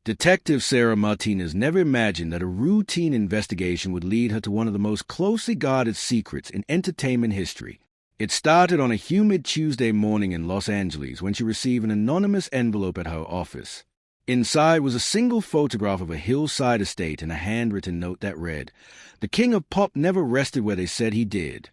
Detective Sarah Martinez never imagined that a routine investigation would lead her to one of the most closely guarded secrets in entertainment history. It started on a humid Tuesday morning in Los Angeles when she received an anonymous envelope at her office. Inside was a single photograph of a hillside estate and a handwritten note that read, "The King of Pop never rested where they said he did."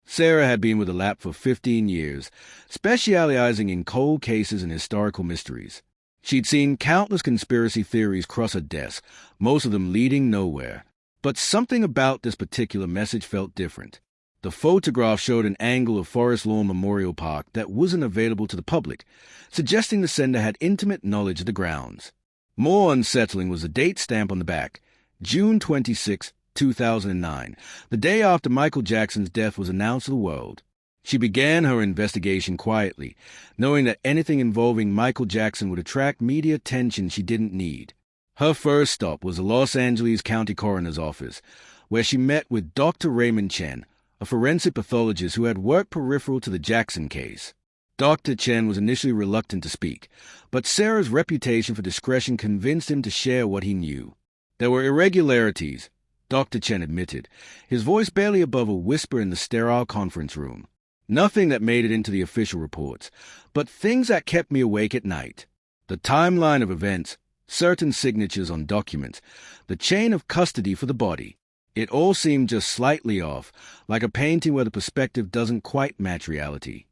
Sarah had been with the lab for 15 years, specializing in cold cases and historical mysteries. She'd seen countless conspiracy theories cross her desk, most of them leading nowhere. But something about this particular message felt different. The photograph showed an angle of Forest Lawn Memorial Park that wasn't available to the public, suggesting the sender had intimate knowledge of the grounds. More unsettling was the date stamp on the back, June 26, 2009, the day after Michael Jackson's death was announced to the world. She began her investigation quietly, knowing that anything involving Michael Jackson would attract media attention she didn't need. Her first stop was the Los Angeles County Coroner's Office, where she met with Dr. Raymond Chen, a forensic pathologist who had worked peripheral to the Jackson case. Dr. Chen was initially reluctant to speak, but Sarah's reputation for discretion convinced him to share what he knew. There were irregularities, Dr. Chen admitted, his voice barely above a whisper in the sterile conference room. Nothing that made it into the official reports, but things that kept me awake at night. The timeline of events, certain signatures on documents, the chain of custody for the body. It all seemed just slightly off, like a painting where the perspective doesn't quite match reality.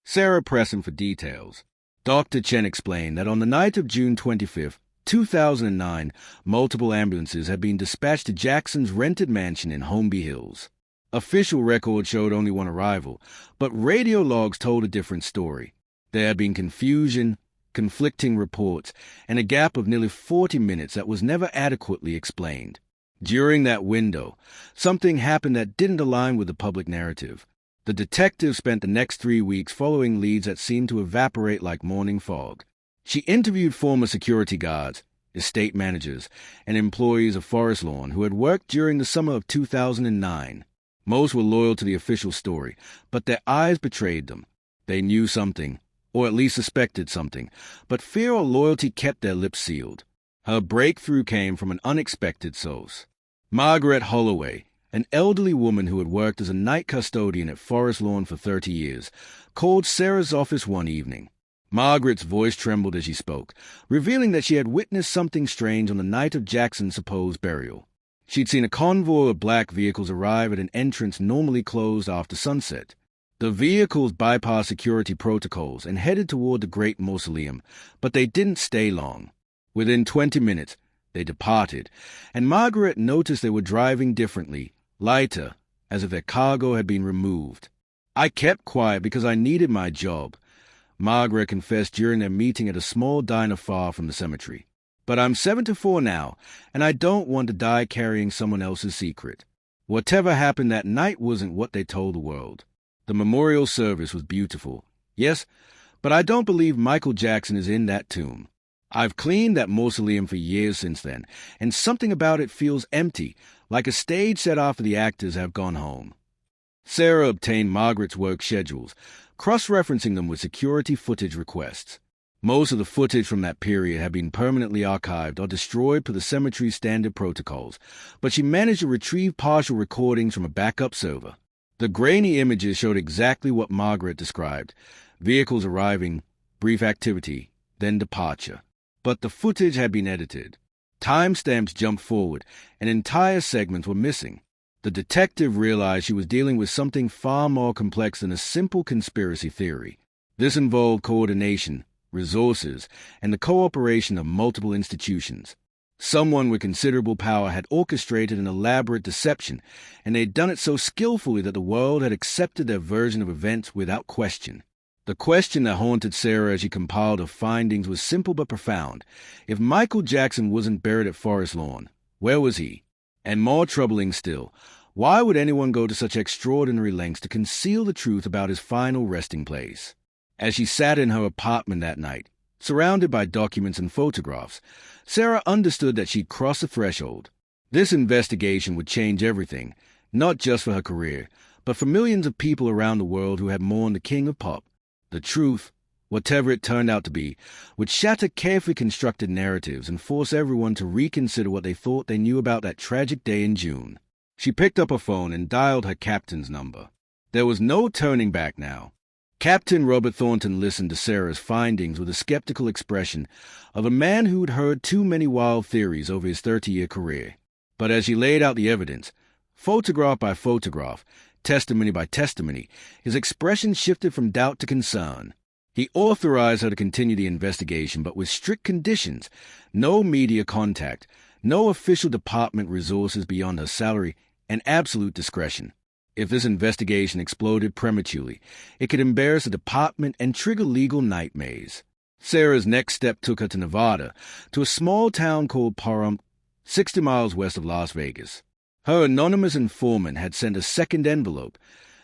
Sarah pressed him for details. Dr. Chen explained that on the night of June 25, 2009, multiple ambulances had been dispatched to Jackson's rented mansion in Holmby Hills. Official records showed only one arrival, but radio logs told a different story. There had been confusion, conflicting reports, and a gap of nearly 40 minutes that was never adequately explained. During that window, something happened that didn't align with the public narrative. The detective spent the next 3 weeks following leads that seemed to evaporate like morning fog. She interviewed former security guards, estate managers, and employees of Forest Lawn who had worked during the summer of 2009. Most were loyal to the official story, but their eyes betrayed them. They knew something, or at least suspected something, but fear or loyalty kept their lips sealed. Her breakthrough came from an unexpected source. Margaret Holloway, an elderly woman who had worked as a night custodian at Forest Lawn for 30 years, called Sarah's office one evening. Margaret's voice trembled as she spoke, revealing that she had witnessed something strange on the night of Jackson's supposed burial. She'd seen a convoy of black vehicles arrive at an entrance normally closed after sunset. The vehicles bypassed security protocols and headed toward the Great Mausoleum, but they didn't stay long. Within 20 minutes, they departed, and Margaret noticed they were driving differently, lighter, as if their cargo had been removed. "I kept quiet because I needed my job," Margaret confessed during their meeting at a small diner far from the cemetery. "But I'm 74 now, and I don't want to die carrying someone else's secret." Whatever happened that night wasn't what they told the world. The memorial service was beautiful, yes, but I don't believe Michael Jackson is in that tomb. I've cleaned that mausoleum for years since then, and something about it feels empty, like a stage set after the actors have gone home. Sarah obtained Margaret's work schedules, cross-referencing them with security footage requests. Most of the footage from that period had been permanently archived or destroyed per the cemetery's standard protocols, but she managed to retrieve partial recordings from a backup server. The grainy images showed exactly what Margaret described: vehicles arriving, brief activity, then departure. But the footage had been edited. Timestamps jumped forward, and entire segments were missing. The detective realized she was dealing with something far more complex than a simple conspiracy theory. This involved coordination, resources, and the cooperation of multiple institutions. Someone with considerable power had orchestrated an elaborate deception, and they had done it so skillfully that the world had accepted their version of events without question. The question that haunted Sarah as she compiled her findings was simple but profound. If Michael Jackson wasn't buried at Forest Lawn, where was he? And more troubling still, why would anyone go to such extraordinary lengths to conceal the truth about his final resting place? As she sat in her apartment that night, surrounded by documents and photographs, Sarah understood that she'd crossed the threshold. This investigation would change everything, not just for her career, but for millions of people around the world who had mourned the King of Pop. The truth whatever it turned out to be, would shatter carefully constructed narratives and force everyone to reconsider what they thought they knew about that tragic day in June. She picked up her phone and dialed her captain's number. There was no turning back now. Captain Robert Thornton listened to Sarah's findings with a skeptical expression of a man who'd heard too many wild theories over his 30-year career. But as she laid out the evidence, photograph by photograph, testimony by testimony, his expression shifted from doubt to concern. He authorized her to continue the investigation, but with strict conditions: no media contact, no official department resources beyond her salary, and absolute discretion. If this investigation exploded prematurely, it could embarrass the department and trigger legal nightmares. Sarah's next step took her to Nevada, to a small town called Pahrump, 60 miles west of Las Vegas. Her anonymous informant had sent a second envelope,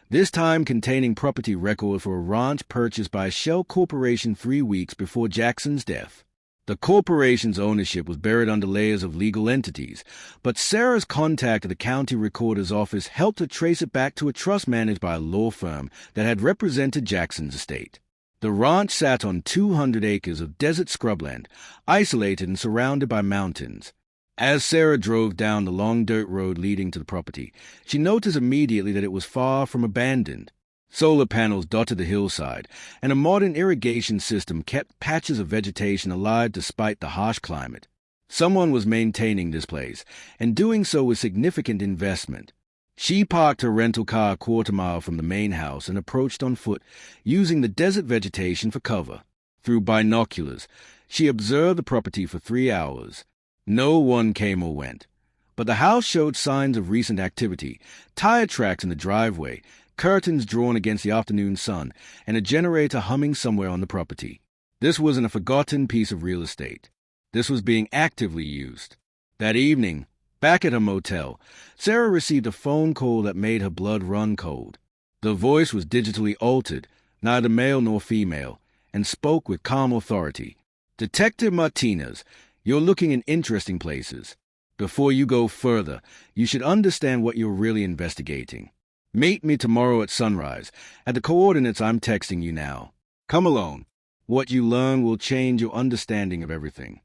this time containing property record for a ranch purchased by a shell corporation 3 weeks before Jackson's death. The corporation's ownership was buried under layers of legal entities, but Sarah's contact at the county recorder's office helped her trace it back to a trust managed by a law firm that had represented Jackson's estate. The ranch sat on 200 acres of desert scrubland, isolated and surrounded by mountains. As Sarah drove down the long dirt road leading to the property, she noticed immediately that it was far from abandoned. Solar panels dotted the hillside, and a modern irrigation system kept patches of vegetation alive despite the harsh climate. Someone was maintaining this place, and doing so with significant investment. She parked her rental car a quarter-mile from the main house and approached on foot, using the desert vegetation for cover. Through binoculars, she observed the property for 3 hours. No one came or went, but the house showed signs of recent activity: tire tracks in the driveway, curtains drawn against the afternoon sun, and a generator humming somewhere on the property. This wasn't a forgotten piece of real estate. This was being actively used. That evening, back at her motel, Sarah received a phone call that made her blood run cold. The voice was digitally altered, neither male nor female, and spoke with calm authority. "Detective Martinez, you're looking in interesting places. Before you go further, you should understand what you're really investigating. Meet me tomorrow at sunrise, at the coordinates I'm texting you now. Come alone. What you learn will change your understanding of everything."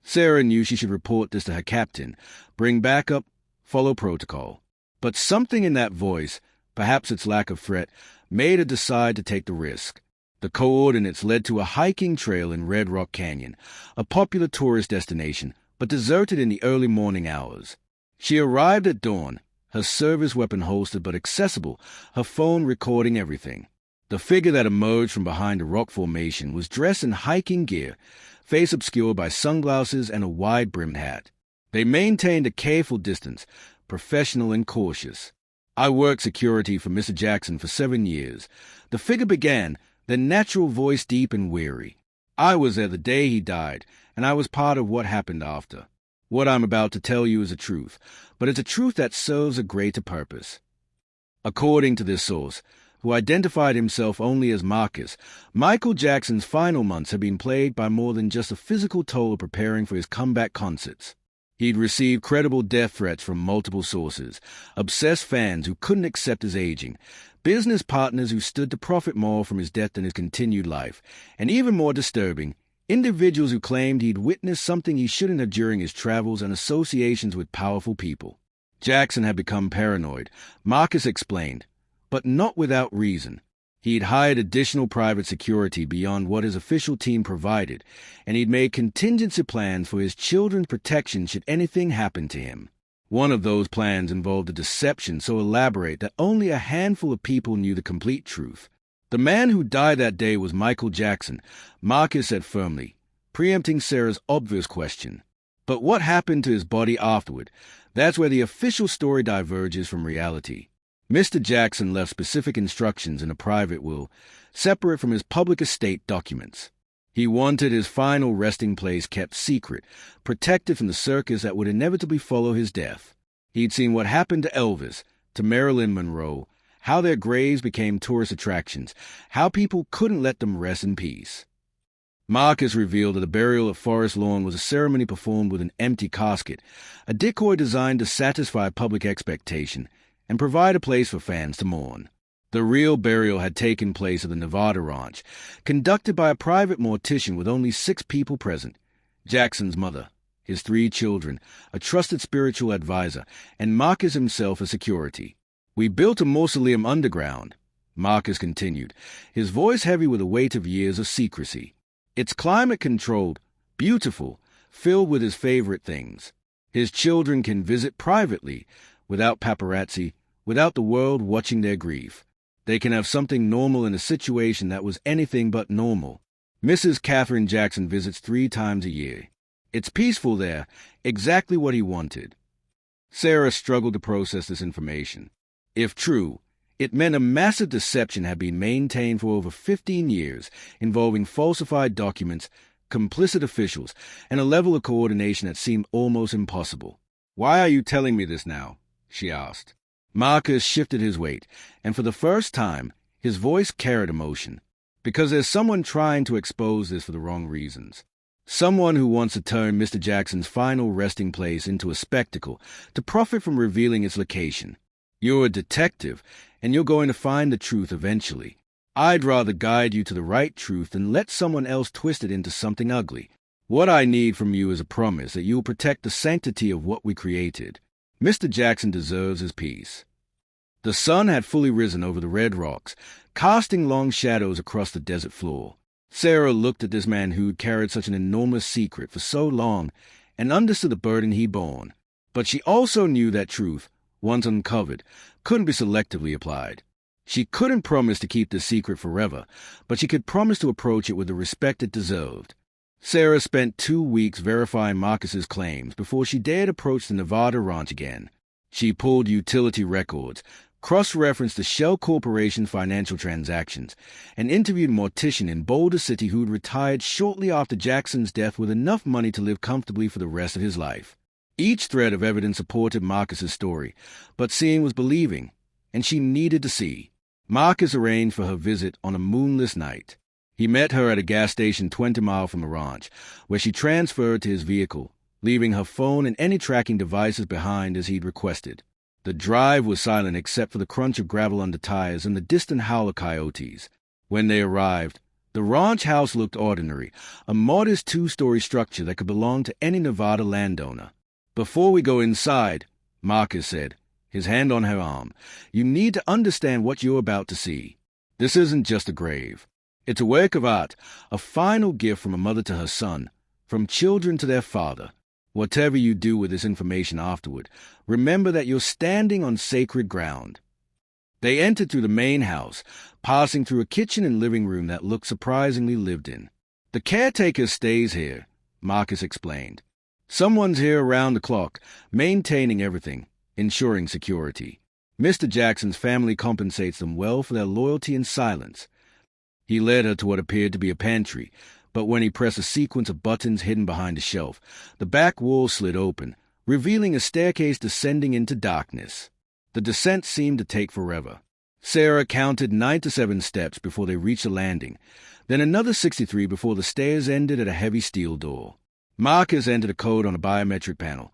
Sarah knew she should report this to her captain, bring backup, follow protocol. But something in that voice, perhaps its lack of threat, made her decide to take the risk. The coordinates led to a hiking trail in Red Rock Canyon, a popular tourist destination, but deserted in the early morning hours. She arrived at dawn, her service weapon holstered but accessible, her phone recording everything. The figure that emerged from behind a rock formation was dressed in hiking gear, face obscured by sunglasses and a wide-brimmed hat. They maintained a careful distance, professional and cautious. "I worked security for Mr. Jackson for 7 years. The figure began, their natural voice deep and weary. "I was there the day he died, and I was part of what happened after. What I'm about to tell you is a truth, but it's a truth that serves a greater purpose." According to this source, who identified himself only as Marcus, Michael Jackson's final months had been plagued by more than just a physical toll of preparing for his comeback concerts. He'd received credible death threats from multiple sources, obsessed fans who couldn't accept his aging, business partners who stood to profit more from his death than his continued life, and even more disturbing, individuals who claimed he'd witnessed something he shouldn't have during his travels and associations with powerful people. Jackson had become paranoid, Marcus explained, but not without reason. He'd hired additional private security beyond what his official team provided, and he'd made contingency plans for his children's protection should anything happen to him. One of those plans involved a deception so elaborate that only a handful of people knew the complete truth. The man who died that day was Michael Jackson, Marcus said firmly, preempting Sarah's obvious question. But what happened to his body afterward? That's where the official story diverges from reality. Mr. Jackson left specific instructions in a private will, separate from his public estate documents. He wanted his final resting place kept secret, protected from the circus that would inevitably follow his death. He'd seen what happened to Elvis, to Marilyn Monroe, how their graves became tourist attractions, how people couldn't let them rest in peace. Marcus revealed that the burial at Forest Lawn was a ceremony performed with an empty casket, a decoy designed to satisfy public expectation and provide a place for fans to mourn. The real burial had taken place at the Nevada ranch, conducted by a private mortician with only 6 people present: Jackson's mother, his 3 children, a trusted spiritual advisor, and Marcus himself as security. "We built a mausoleum underground," Marcus continued, his voice heavy with the weight of years of secrecy. "It's climate-controlled, beautiful, filled with his favorite things. His children can visit privately, without paparazzi, without the world watching their grief. They can have something normal in a situation that was anything but normal. Mrs. Catherine Jackson visits 3 times a year. It's peaceful there, exactly what he wanted." Sarah struggled to process this information. If true, it meant a massive deception had been maintained for over 15 years, involving falsified documents, complicit officials, and a level of coordination that seemed almost impossible. "Why are you telling me this now?" she asked. Marcus shifted his weight, and for the first time, his voice carried emotion. "Because there's someone trying to expose this for the wrong reasons. Someone who wants to turn Mr. Jackson's final resting place into a spectacle to profit from revealing its location. You're a detective, and you're going to find the truth eventually. I'd rather guide you to the right truth than let someone else twist it into something ugly. What I need from you is a promise that you'll protect the sanctity of what we created. Mr. Jackson deserves his peace." The sun had fully risen over the red rocks, casting long shadows across the desert floor. Sarah looked at this man who'd carried such an enormous secret for so long and understood the burden he'd borne. But she also knew that truth, once uncovered, couldn't be selectively applied. She couldn't promise to keep the secret forever, but she could promise to approach it with the respect it deserved. Sarah spent 2 weeks verifying Marcus's claims before she dared approach the Nevada ranch again. She pulled utility records, cross-referenced the Shell Corporation's financial transactions, and interviewed a mortician in Boulder City who'd retired shortly after Jackson's death with enough money to live comfortably for the rest of his life. Each thread of evidence supported Marcus's story, but seeing was believing, and she needed to see. Marcus arranged for her visit on a moonless night. He met her at a gas station 20 miles from the ranch, where she transferred to his vehicle, leaving her phone and any tracking devices behind as he'd requested. The drive was silent except for the crunch of gravel under tires and the distant howl of coyotes. When they arrived, the ranch house looked ordinary, a modest 2-story structure that could belong to any Nevada landowner. "Before we go inside," Marcus said, his hand on her arm, "you need to understand what you're about to see. This isn't just a grave. It's a work of art, a final gift from a mother to her son, from children to their father. Whatever you do with this information afterward, remember that you're standing on sacred ground." They entered through the main house, passing through a kitchen and living room that looked surprisingly lived in. "The caretaker stays here," Marcus explained. "Someone's here around the clock, maintaining everything, ensuring security. Mr. Jackson's family compensates them well for their loyalty and silence." He led her to what appeared to be a pantry, but when he pressed a sequence of buttons hidden behind a shelf, the back wall slid open, revealing a staircase descending into darkness. The descent seemed to take forever. Sarah counted 97 steps before they reached the landing, then another 63 before the stairs ended at a heavy steel door. Marcus entered a code on a biometric panel,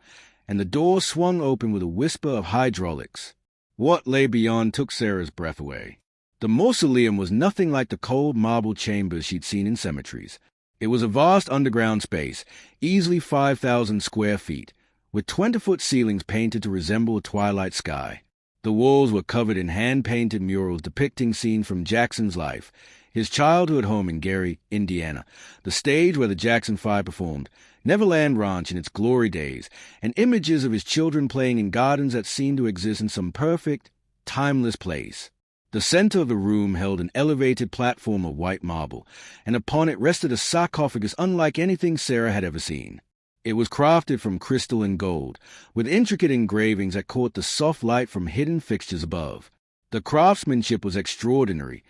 and the door swung open with a whisper of hydraulics. What lay beyond took Sarah's breath away. The mausoleum was nothing like the cold marble chambers she'd seen in cemeteries. It was a vast underground space, easily 5,000 square feet, with 20-foot ceilings painted to resemble a twilight sky. The walls were covered in hand-painted murals depicting scenes from Jackson's life, his childhood home in Gary, Indiana, the stage where the Jackson 5 performed, Neverland Ranch in its glory days, and images of his children playing in gardens that seemed to exist in some perfect, timeless place. The center of the room held an elevated platform of white marble, and upon it rested a sarcophagus unlike anything Sarah had ever seen. It was crafted from crystal and gold, with intricate engravings that caught the soft light from hidden fixtures above. The craftsmanship was extraordinary,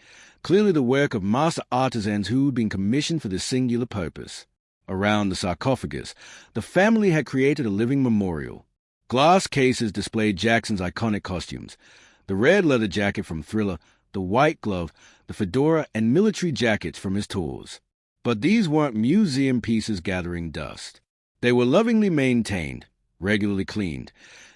clearly the work of master artisans who'd been commissioned for this singular purpose. Around the sarcophagus, the family had created a living memorial. Glass cases displayed Jackson's iconic costumes: the red leather jacket from Thriller, the white glove, the fedora, and military jackets from his tours. But these weren't museum pieces gathering dust. They were lovingly maintained, regularly cleaned,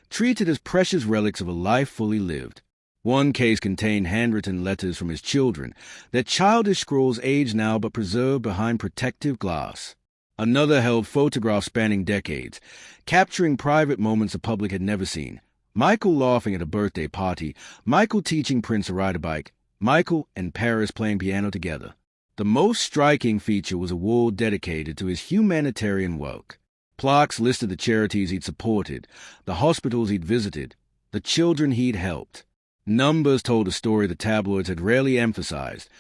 treated as precious relics of a life fully lived. One case contained handwritten letters from his children, their childish scrawls aged now but preserved behind protective glass. Another held photographs spanning decades, capturing private moments the public had never seen. Michael laughing at a birthday party, Michael teaching Prince to ride a bike, Michael and Paris playing piano together. The most striking feature was a wall dedicated to his humanitarian work. Plaques listed the charities he'd supported, the hospitals he'd visited, the children he'd helped. Numbers told a story the tabloids had rarely emphasized.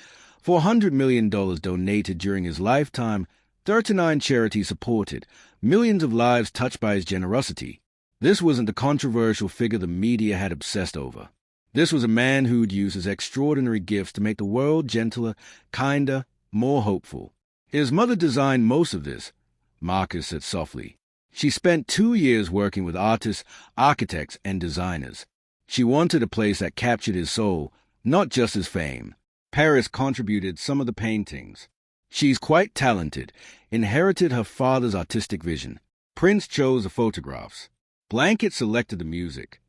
$400 million donated during his lifetime, 39 charities supported, millions of lives touched by his generosity. This wasn't the controversial figure the media had obsessed over. This was a man who'd use his extraordinary gifts to make the world gentler, kinder, more hopeful. His mother designed most of this, Marcus said softly. She spent 2 years working with artists, architects, and designers. She wanted a place that captured his soul, not just his fame. Paris contributed some of the paintings. She's quite talented, inherited her father's artistic vision. Prince chose the photographs. Blanket selected the music.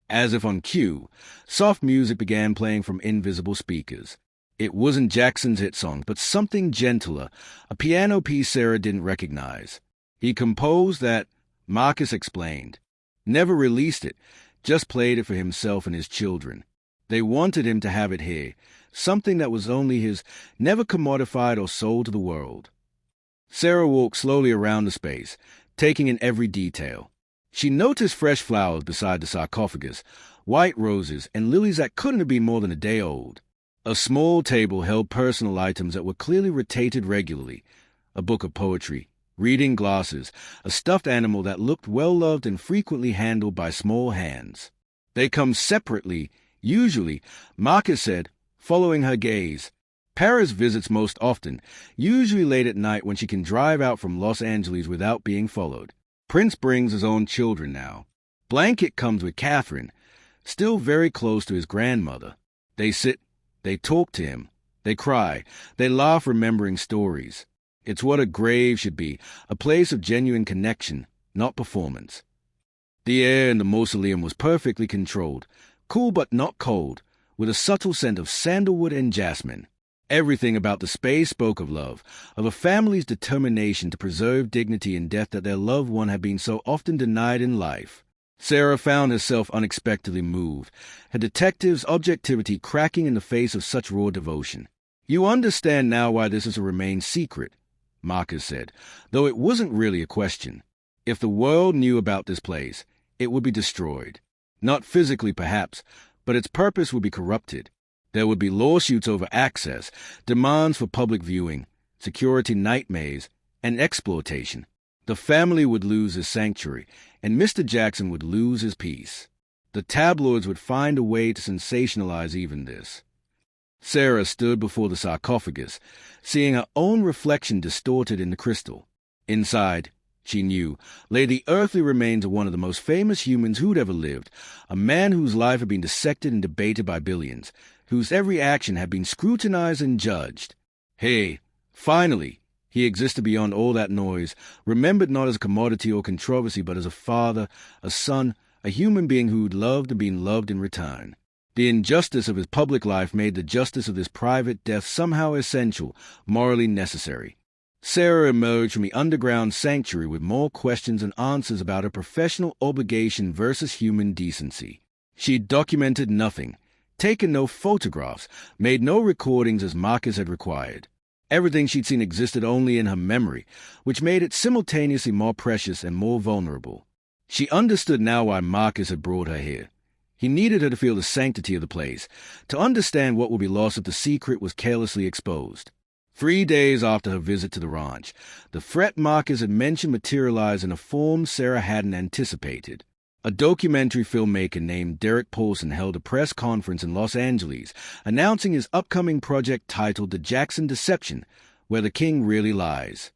As if on cue, soft music began playing from invisible speakers. It wasn't Jackson's hit song, but something gentler, a piano piece Sarah didn't recognize. He composed that, Marcus explained. Never released it, just played it for himself and his children. They wanted him to have it here, something that was only his, never commodified or sold to the world. Sarah walked slowly around the space, taking in every detail. She noticed fresh flowers beside the sarcophagus, white roses, and lilies that couldn't have been more than a day old. A small table held personal items that were clearly rotated regularly, a book of poetry, reading glasses, a stuffed animal that looked well-loved and frequently handled by small hands. They come separately, usually, Marcus said, following her gaze. Paris visits most often, usually late at night when she can drive out from Los Angeles without being followed. Prince brings his own children now. Blanket comes with Catherine, still very close to his grandmother. They sit, they talk to him, they cry, they laugh remembering stories. It's what a grave should be, a place of genuine connection, not performance. The air in the mausoleum was perfectly controlled, cool but not cold, with a subtle scent of sandalwood and jasmine. Everything about the space spoke of love, of a family's determination to preserve dignity in death that their loved one had been so often denied in life. Sarah found herself unexpectedly moved, her detective's objectivity cracking in the face of such raw devotion. You understand now why this is to remain secret, Marcus said, though it wasn't really a question. If the world knew about this place, it would be destroyed. Not physically, perhaps, but its purpose would be corrupted. There would be lawsuits over access, demands for public viewing, security nightmares, and exploitation. The family would lose his sanctuary, and Mr. Jackson would lose his peace. The tabloids would find a way to sensationalize even this. Sarah stood before the sarcophagus, seeing her own reflection distorted in the crystal. Inside, she knew, lay the earthly remains of one of the most famous humans who'd ever lived, a man whose life had been dissected and debated by billions, whose every action had been scrutinized and judged. Hey, finally, he existed beyond all that noise, remembered not as a commodity or controversy, but as a father, a son, a human being who'd loved and been loved in return. The injustice of his public life made the justice of this private death somehow essential, morally necessary. Sarah emerged from the underground sanctuary with more questions and answers about her professional obligation versus human decency. She'd documented nothing, taken no photographs, made no recordings as Marcus had required. Everything she'd seen existed only in her memory, which made it simultaneously more precious and more vulnerable. She understood now why Marcus had brought her here. He needed her to feel the sanctity of the place, to understand what would be lost if the secret was carelessly exposed. 3 days after her visit to the ranch, the threat Marcus had mentioned materialized in a form Sarah hadn't anticipated. A documentary filmmaker named Derek Paulson held a press conference in Los Angeles, announcing his upcoming project titled The Jackson Deception, Where the King Really Lies.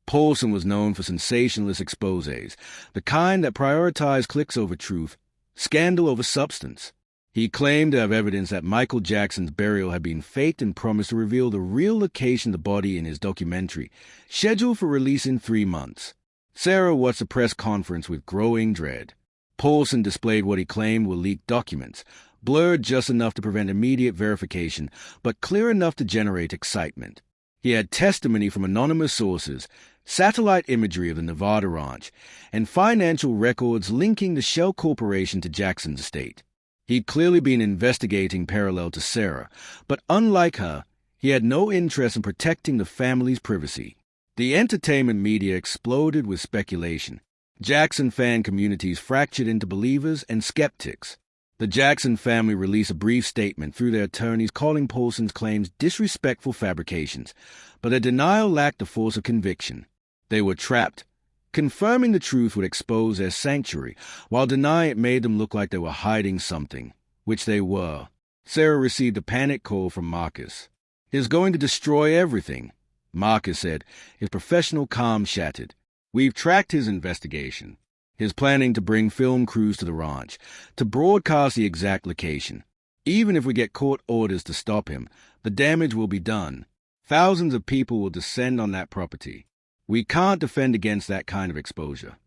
Paulson was known for sensationalist exposés, the kind that prioritized clicks over truth, scandal over substance. He claimed to have evidence that Michael Jackson's burial had been faked and promised to reveal the real location of the body in his documentary, scheduled for release in 3 months. Sarah watched the press conference with growing dread. Paulson displayed what he claimed were leaked documents, blurred just enough to prevent immediate verification, but clear enough to generate excitement. He had testimony from anonymous sources, satellite imagery of the Nevada ranch, and financial records linking the Shell Corporation to Jackson's estate. He'd clearly been investigating parallel to Sarah, but unlike her, he had no interest in protecting the family's privacy. The entertainment media exploded with speculation. Jackson fan communities fractured into believers and skeptics. The Jackson family released a brief statement through their attorneys calling Paulson's claims disrespectful fabrications, but their denial lacked the force of conviction. They were trapped. Confirming the truth would expose their sanctuary, while denying it made them look like they were hiding something, which they were. Sarah received a panic call from Marcus. "He's going to destroy everything," Marcus said, his professional calm shattered. "We've tracked his investigation. He's planning to bring film crews to the ranch, to broadcast the exact location. Even if we get court orders to stop him, the damage will be done. Thousands of people will descend on that property. We can't defend against that kind of exposure."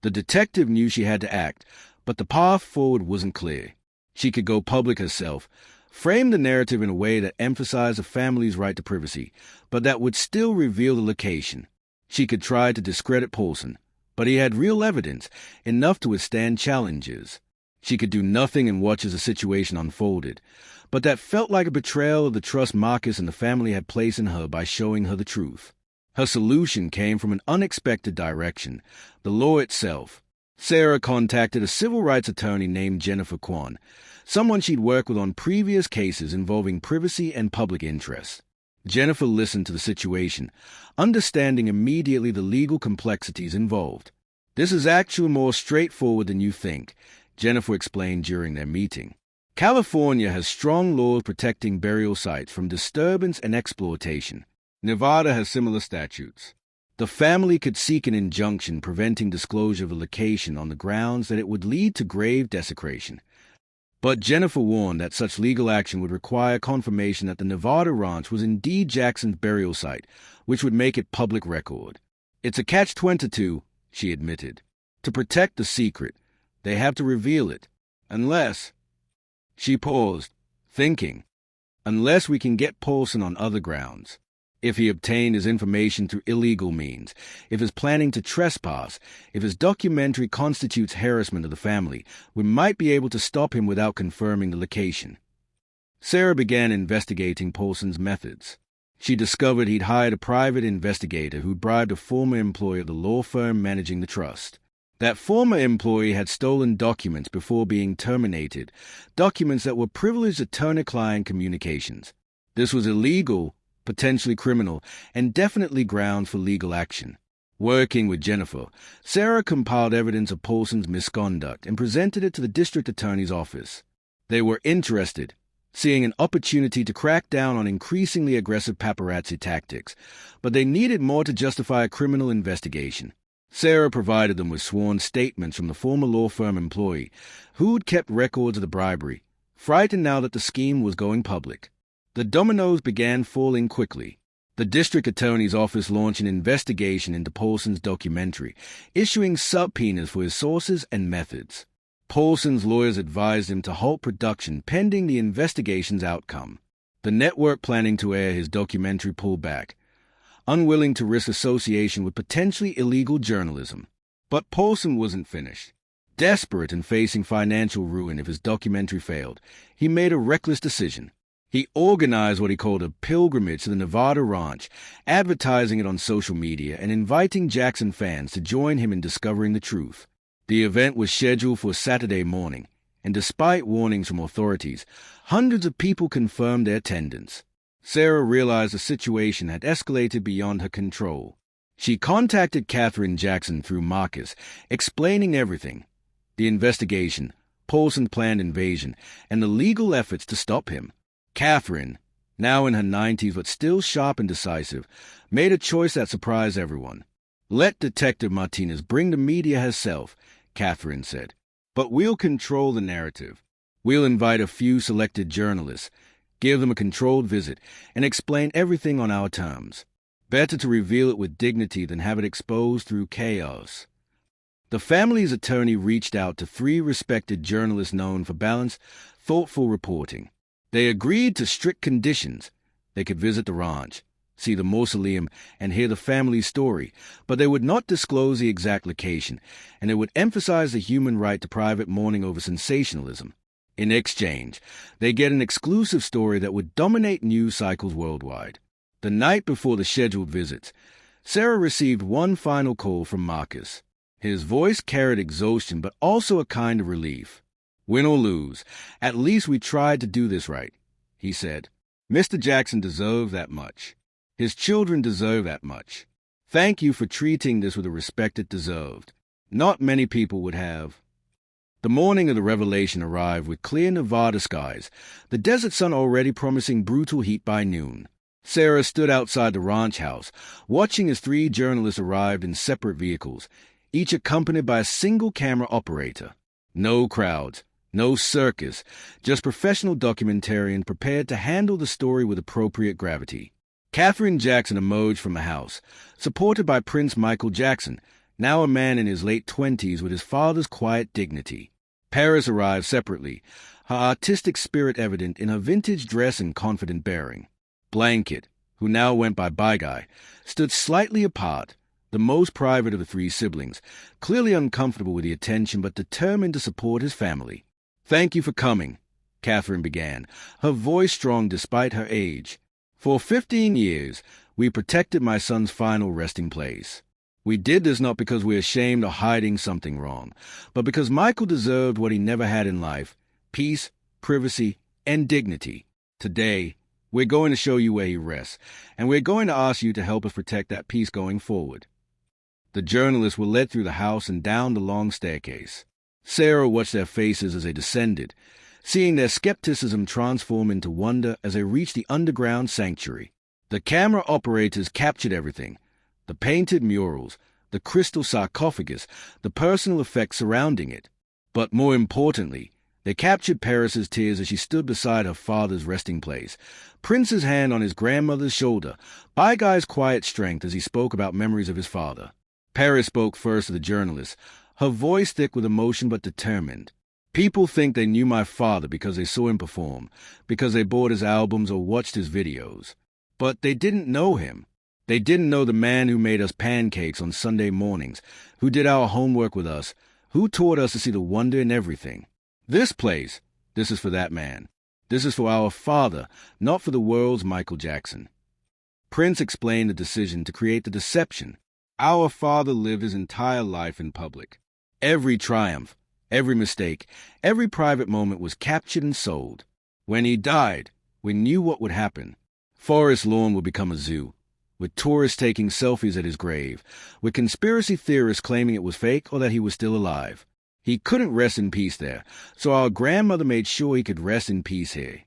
The detective knew she had to act, but the path forward wasn't clear. She could go public herself, frame the narrative in a way that emphasized the family's right to privacy, but that would still reveal the location. She could try to discredit Paulson, but he had real evidence, enough to withstand challenges. She could do nothing and watch as the situation unfolded, but that felt like a betrayal of the trust Marcus and the family had placed in her by showing her the truth. Her solution came from an unexpected direction, the law itself. Sarah contacted a civil rights attorney named Jennifer Kwan, someone she'd worked with on previous cases involving privacy and public interest. Jennifer listened to the situation, understanding immediately the legal complexities involved. "This is actually more straightforward than you think," Jennifer explained during their meeting. "California has strong laws protecting burial sites from disturbance and exploitation. Nevada has similar statutes. The family could seek an injunction preventing disclosure of the location on the grounds that it would lead to grave desecration. But Jennifer warned that such legal action would require confirmation that the Nevada ranch was indeed Jackson's burial site, which would make it public record. It's a catch-22, she admitted. To protect the secret, they have to reveal it. Unless... She paused, thinking. Unless we can get Paulson on other grounds. If he obtained his information through illegal means, if he's planning to trespass, if his documentary constitutes harassment of the family, we might be able to stop him without confirming the location. Sarah began investigating Paulson's methods. She discovered he'd hired a private investigator who'd bribed a former employee of the law firm managing the trust. That former employee had stolen documents before being terminated, documents that were privileged attorney-client communications. This was illegal, potentially criminal, and definitely grounds for legal action. Working with Jennifer, Sarah compiled evidence of Paulson's misconduct and presented it to the district attorney's office. They were interested, seeing an opportunity to crack down on increasingly aggressive paparazzi tactics, but they needed more to justify a criminal investigation. Sarah provided them with sworn statements from the former law firm employee, who'd kept records of the bribery, frightened now that the scheme was going public. The dominoes began falling quickly. The district attorney's office launched an investigation into Paulson's documentary, issuing subpoenas for his sources and methods. Paulson's lawyers advised him to halt production pending the investigation's outcome. The network planning to air his documentary pulled back, unwilling to risk association with potentially illegal journalism. But Paulson wasn't finished. Desperate and facing financial ruin if his documentary failed, he made a reckless decision. He organized what he called a pilgrimage to the Nevada ranch, advertising it on social media and inviting Jackson fans to join him in discovering the truth. The event was scheduled for Saturday morning, and despite warnings from authorities, hundreds of people confirmed their attendance. Sarah realized the situation had escalated beyond her control. She contacted Catherine Jackson through Marcus, explaining everything: the investigation, Paulson's planned invasion, and the legal efforts to stop him. Catherine, now in her 90s but still sharp and decisive, made a choice that surprised everyone. "Let Detective Martinez bring the media herself," Catherine said. "But we'll control the narrative. We'll invite a few selected journalists, give them a controlled visit, and explain everything on our terms. Better to reveal it with dignity than have it exposed through chaos." The family's attorney reached out to 3 respected journalists known for balanced, thoughtful reporting. They agreed to strict conditions. They could visit the ranch, see the mausoleum, and hear the family's story, but they would not disclose the exact location, and they would emphasize the human right to private mourning over sensationalism. In exchange, they get an exclusive story that would dominate news cycles worldwide. The night before the scheduled visits, Sarah received one final call from Marcus. His voice carried exhaustion, but also a kind of relief. "Win or lose, at least we tried to do this right," he said. "Mr. Jackson deserved that much. His children deserve that much. Thank you for treating this with the respect it deserved. Not many people would have." The morning of the revelation arrived with clear Nevada skies, the desert sun already promising brutal heat by noon. Sarah stood outside the ranch house, watching as 3 journalists arrived in separate vehicles, each accompanied by a single camera operator. No crowds, no circus, just professional documentarians prepared to handle the story with appropriate gravity. Katherine Jackson emerged from the house, supported by Prince Michael Jackson, now a man in his late 20s with his father's quiet dignity. Paris arrived separately, her artistic spirit evident in her vintage dress and confident bearing. Blanket, who now went by Bye Guy, stood slightly apart, the most private of the 3 siblings, clearly uncomfortable with the attention but determined to support his family. "Thank you for coming," Katherine began, her voice strong despite her age. "For 15 years, we protected my son's final resting place. We did this not because we're ashamed or hiding something wrong, but because Michael deserved what he never had in life: peace, privacy, and dignity. Today, we're going to show you where he rests, and we're going to ask you to help us protect that peace going forward." The journalists were led through the house and down the long staircase. Sarah watched their faces as they descended, seeing their skepticism transform into wonder as they reached the underground sanctuary. The camera operators captured everything: the painted murals, the crystal sarcophagus, the personal effects surrounding it. But more importantly, they captured Paris's tears as she stood beside her father's resting place, Prince's hand on his grandmother's shoulder, Bye Guy's quiet strength as he spoke about memories of his father. Paris spoke first to the journalist, her voice thick with emotion but determined. "People think they knew my father because they saw him perform, because they bought his albums or watched his videos. But they didn't know him. They didn't know the man who made us pancakes on Sunday mornings, who did our homework with us, who taught us to see the wonder in everything. This place, this is for that man. This is for our father, not for the world's Michael Jackson." Prince explained the decision to create the deception. Our father lived his entire life in public. Every triumph, every mistake, every private moment was captured and sold. When he died, we knew what would happen. Forest Lawn would become a zoo, with tourists taking selfies at his grave, with conspiracy theorists claiming it was fake or that he was still alive. He couldn't rest in peace there, so our grandmother made sure he could rest in peace here.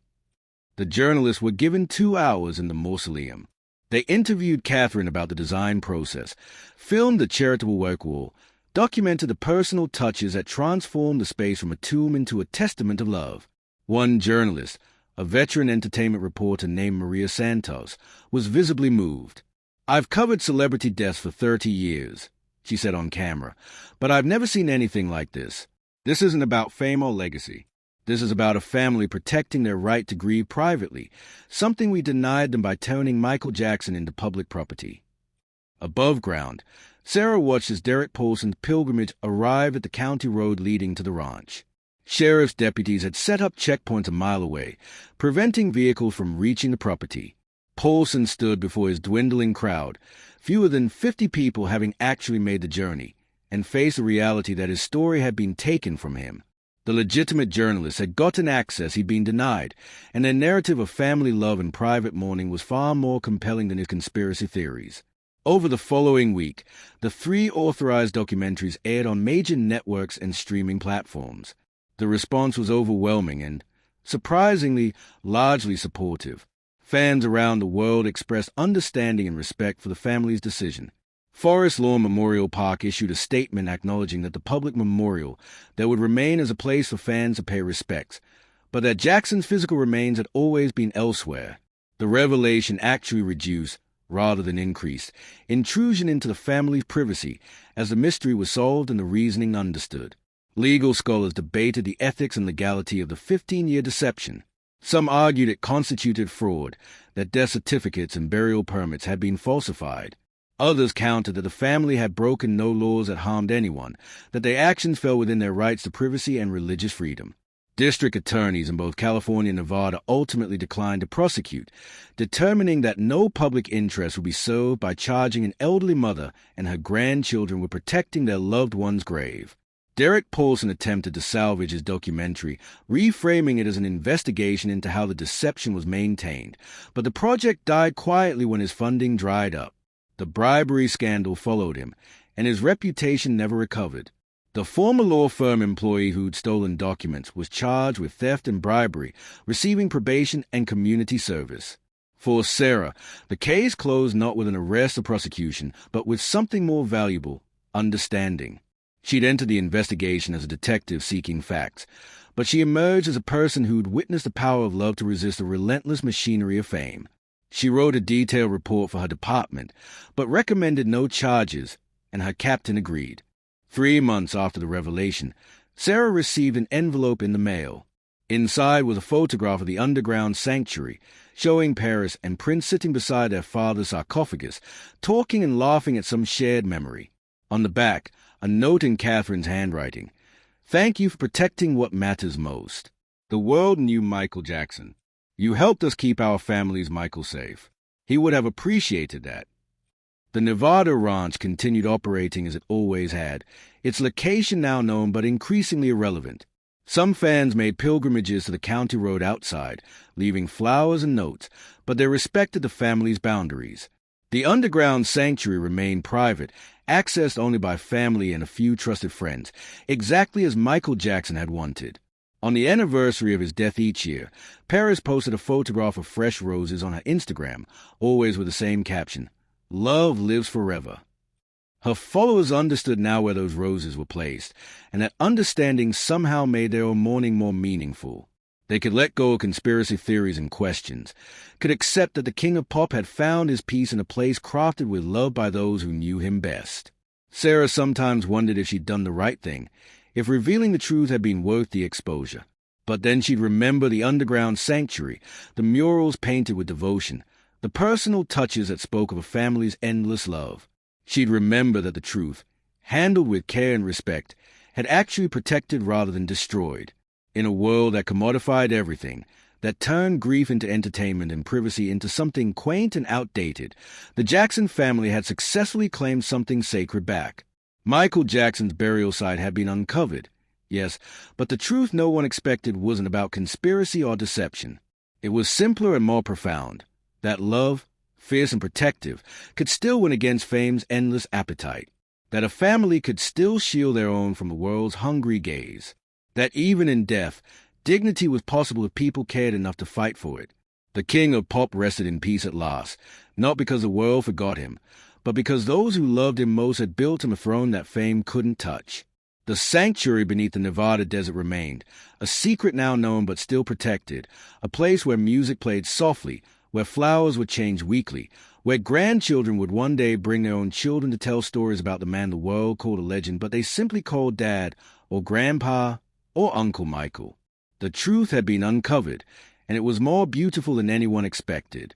The journalists were given 2 hours in the mausoleum. They interviewed Katherine about the design process, filmed the charitable work wall, documented the personal touches that transformed the space from a tomb into a testament of love. One journalist, a veteran entertainment reporter named Maria Santos, was visibly moved. "I've covered celebrity deaths for 30 years, she said on camera, "but I've never seen anything like this. This isn't about fame or legacy. This is about a family protecting their right to grieve privately, something we denied them by turning Michael Jackson into public property." Above ground, Sarah watched as Derek Paulson's pilgrimage arrived at the county road leading to the ranch. Sheriff's deputies had set up checkpoints a mile away, preventing vehicles from reaching the property. Paulson stood before his dwindling crowd, fewer than 50 people having actually made the journey, and faced the reality that his story had been taken from him. The legitimate journalists had gotten access he'd been denied, and their narrative of family love and private mourning was far more compelling than his conspiracy theories. Over the following week, the 3 authorized documentaries aired on major networks and streaming platforms. The response was overwhelming and, surprisingly, largely supportive. Fans around the world expressed understanding and respect for the family's decision. Forest Lawn Memorial Park issued a statement acknowledging that the public memorial that would remain as a place for fans to pay respects, but that Jackson's physical remains had always been elsewhere. The revelation actually reduced, rather than increased, intrusion into the family's privacy as the mystery was solved and the reasoning understood. Legal scholars debated the ethics and legality of the 15-year deception. Some argued it constituted fraud, that death certificates and burial permits had been falsified. Others countered that the family had broken no laws that harmed anyone, that their actions fell within their rights to privacy and religious freedom. District attorneys in both California and Nevada ultimately declined to prosecute, determining that no public interest would be served by charging an elderly mother and her grandchildren with protecting their loved one's grave. Derek Paulson attempted to salvage his documentary, reframing it as an investigation into how the deception was maintained, but the project died quietly when his funding dried up. The bribery scandal followed him, and his reputation never recovered. The former law firm employee who'd stolen documents was charged with theft and bribery, receiving probation and community service. For Sarah, the case closed not with an arrest or prosecution, but with something more valuable: understanding. She'd entered the investigation as a detective seeking facts, but she emerged as a person who'd witnessed the power of love to resist the relentless machinery of fame. She wrote a detailed report for her department, but recommended no charges, and her captain agreed. 3 months after the revelation, Sarah received an envelope in the mail. Inside was a photograph of the underground sanctuary, showing Paris and Prince sitting beside their father's sarcophagus, talking and laughing at some shared memory. On the back, a note in Catherine's handwriting: "Thank you for protecting what matters most. The world knew Michael Jackson. You helped us keep our family's Michael safe. He would have appreciated that." The Nevada ranch continued operating as it always had, its location now known but increasingly irrelevant. Some fans made pilgrimages to the county road outside, leaving flowers and notes, but they respected the family's boundaries. The underground sanctuary remained private, accessed only by family and a few trusted friends, exactly as Michael Jackson had wanted. On the anniversary of his death each year, Paris posted a photograph of fresh roses on her Instagram, always with the same caption: "Love lives forever." Her followers understood now where those roses were placed, and that understanding somehow made their own mourning more meaningful. They could let go of conspiracy theories and questions, could accept that the king of pop had found his peace in a place crafted with love by those who knew him best. Sarah sometimes wondered if she'd done the right thing, if revealing the truth had been worth the exposure. But then she'd remember the underground sanctuary, the murals painted with devotion, the personal touches that spoke of a family's endless love. She'd remember that the truth, handled with care and respect, had actually protected rather than destroyed. In a world that commodified everything, that turned grief into entertainment and privacy into something quaint and outdated, the Jackson family had successfully claimed something sacred back. Michael Jackson's burial site had been uncovered, yes, but the truth no one expected wasn't about conspiracy or deception. It was simpler and more profound: that love, fierce and protective, could still win against fame's endless appetite. That a family could still shield their own from the world's hungry gaze. That even in death, dignity was possible if people cared enough to fight for it. The king of pop rested in peace at last, not because the world forgot him, but because those who loved him most had built him a throne that fame couldn't touch. The sanctuary beneath the Nevada desert remained, a secret now known but still protected, a place where music played softly, where flowers would change weekly, where grandchildren would one day bring their own children to tell stories about the man the world called a legend, but they simply called Dad, or Grandpa, or Uncle Michael. The truth had been uncovered, and it was more beautiful than anyone expected.